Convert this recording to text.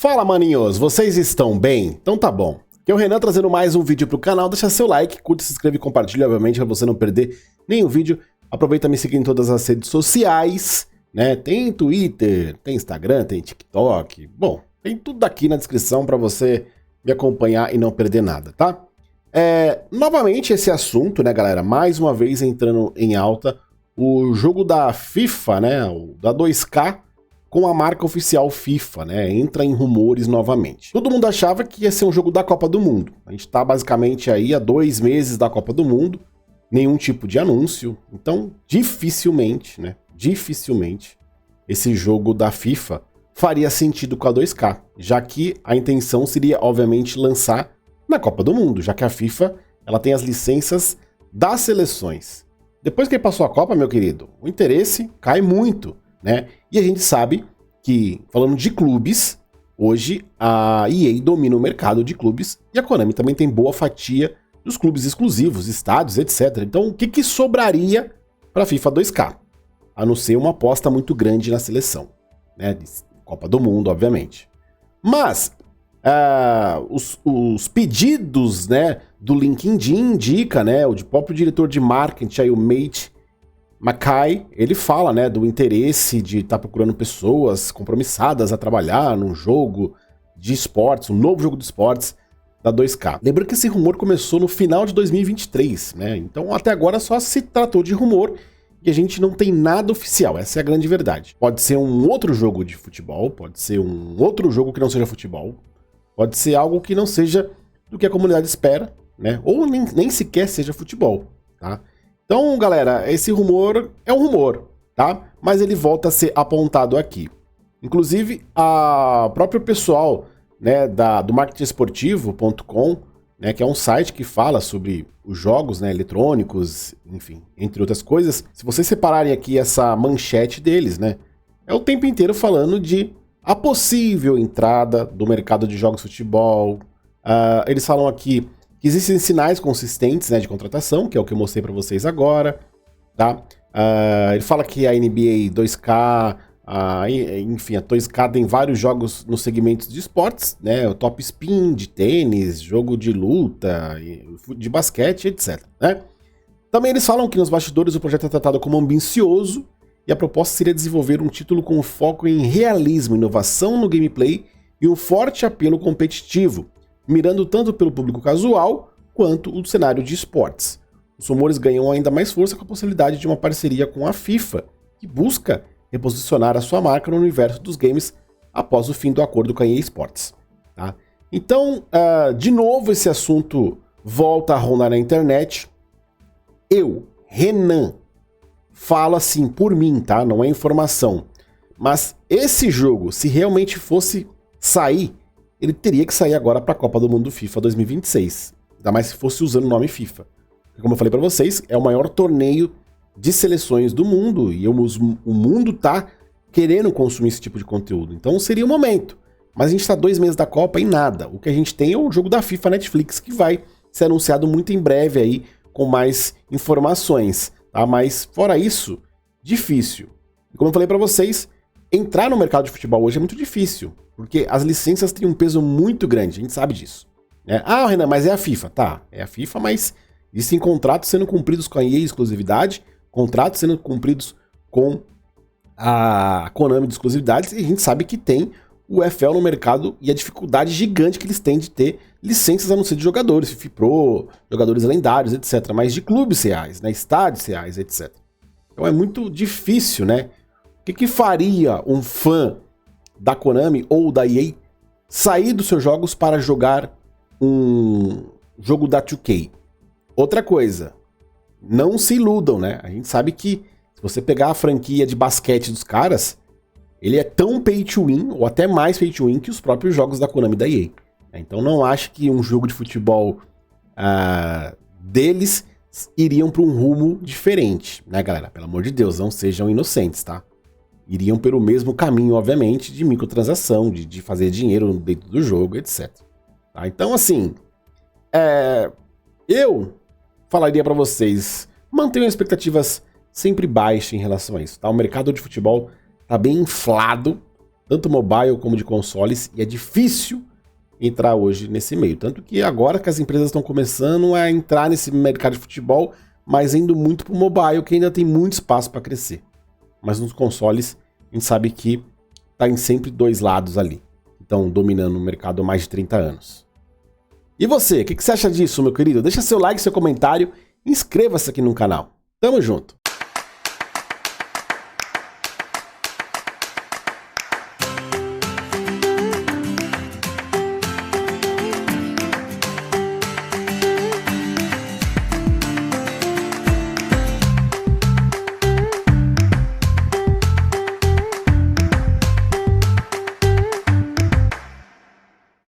Fala, maninhos, vocês estão bem? Então tá bom. Aqui é o Renan trazendo mais um vídeo pro canal. Deixa seu like, curte, se inscreve e compartilha, obviamente, pra você não perder nenhum vídeo. Aproveita me seguir em todas as redes sociais, né? Tem Twitter, tem Instagram, tem TikTok. Bom, tem tudo aqui na descrição pra você me acompanhar e não perder nada, tá? Novamente esse assunto, né, galera? Mais uma vez entrando em alta o jogo da FIFA, né? O da 2K. Com a marca oficial FIFA, né? Entra em rumores novamente. Todo mundo achava que ia ser um jogo da Copa do Mundo. A gente tá basicamente aí há 2 meses da Copa do Mundo, nenhum tipo de anúncio. Então, dificilmente, né? Dificilmente esse jogo da FIFA faria sentido com a 2K, já que a intenção seria, obviamente, lançar na Copa do Mundo, já que a FIFA ela tem as licenças das seleções. Depois que passou a Copa, meu querido, o interesse cai muito, né? E a gente sabe que, falando de clubes, hoje a EA domina o mercado de clubes e a Konami também tem boa fatia dos clubes exclusivos, estádios, etc. Então, o que sobraria para a FIFA 2K? A não ser uma aposta muito grande na seleção, né? De Copa do Mundo, obviamente. Mas os pedidos, né, do LinkedIn indica, né, o próprio diretor de marketing, aí, o Mate Mackay, ele fala, né, do interesse de estar procurando pessoas compromissadas a trabalhar num jogo de esportes, um novo jogo de esportes da 2K. Lembrando que esse rumor começou no final de 2023, né, então até agora só se tratou de rumor e a gente não tem nada oficial, essa é a grande verdade. Pode ser um outro jogo de futebol, pode ser um outro jogo que não seja futebol, pode ser algo que não seja do que a comunidade espera, né, ou nem sequer seja futebol, tá? Então, galera, esse rumor é um rumor, tá? Mas ele volta a ser apontado aqui. Inclusive, a próprio pessoal, né, do marketingesportivo.com, né, que é um site que fala sobre os jogos, né, eletrônicos, enfim, entre outras coisas. Se vocês separarem aqui essa manchete deles, né, é o tempo inteiro falando de a possível entrada do mercado de jogos de futebol. Eles falam aqui que existem sinais consistentes, né, de contratação, que é o que eu mostrei para vocês agora, tá? Ele fala que a NBA 2K, enfim, a 2K tem vários jogos nos segmentos de esportes, né? O Top Spin, de tênis, jogo de luta, de basquete, etc, né? Também eles falam que nos bastidores o projeto é tratado como ambicioso e a proposta seria desenvolver um título com foco em realismo, inovação no gameplay e um forte apelo competitivo, mirando tanto pelo público casual quanto o cenário de esportes. Os rumores ganham ainda mais força com a possibilidade de uma parceria com a FIFA, que busca reposicionar a sua marca no universo dos games após o fim do acordo com a EA Sports. Tá? Então, de novo, esse assunto volta a rondar na internet. Eu, Renan, falo assim por mim, tá? Não é informação. Mas esse jogo, se realmente fosse sair, ele teria que sair agora para a Copa do Mundo FIFA 2026. Ainda mais se fosse usando o nome FIFA. Como eu falei para vocês, é o maior torneio de seleções do mundo e o mundo tá querendo consumir esse tipo de conteúdo. Então seria o momento. Mas a gente está 2 meses da Copa e nada. O que a gente tem é o jogo da FIFA Netflix, que vai ser anunciado muito em breve aí, com mais informações. Tá? Mas fora isso, difícil. E como eu falei para vocês, entrar no mercado de futebol hoje é muito difícil. Porque as licenças têm um peso muito grande, a gente sabe disso. Né? Ah, Renan, mas é a FIFA. Tá, é a FIFA, mas existem contratos sendo cumpridos com a EA exclusividade, contratos sendo cumpridos com a Konami de exclusividades, e a gente sabe que tem o EFL no mercado e a dificuldade gigante que eles têm de ter licenças a não ser de jogadores, FIFA Pro, jogadores lendários, etc. Mas de clubes reais, né? Estádios reais, etc. Então é muito difícil, né? O que faria um fã da Konami ou da EA sair dos seus jogos para jogar um jogo da 2K? Outra coisa, não se iludam, né? A gente sabe que se você pegar a franquia de basquete dos caras, ele é tão pay to win, ou até mais pay to win, que os próprios jogos da Konami e da EA. Então não acho que um jogo de futebol deles iriam para um rumo diferente, né, galera? Pelo amor de Deus, não sejam inocentes, tá? Iriam pelo mesmo caminho, obviamente, de microtransação, de fazer dinheiro dentro do jogo, etc. Tá? Então, assim, eu falaria para vocês, mantenham expectativas sempre baixas em relação a isso. Tá? O mercado de futebol tá bem inflado, tanto mobile como de consoles, e é difícil entrar hoje nesse meio. Tanto que agora que as empresas estão começando a entrar nesse mercado de futebol, mas indo muito pro mobile, que ainda tem muito espaço para crescer. Mas nos consoles, a gente sabe que tá em sempre dois lados ali. Estão dominando o mercado há mais de 30 anos. E você, o que você acha disso, meu querido? Deixa seu like, seu comentário, inscreva-se aqui no canal. Tamo junto!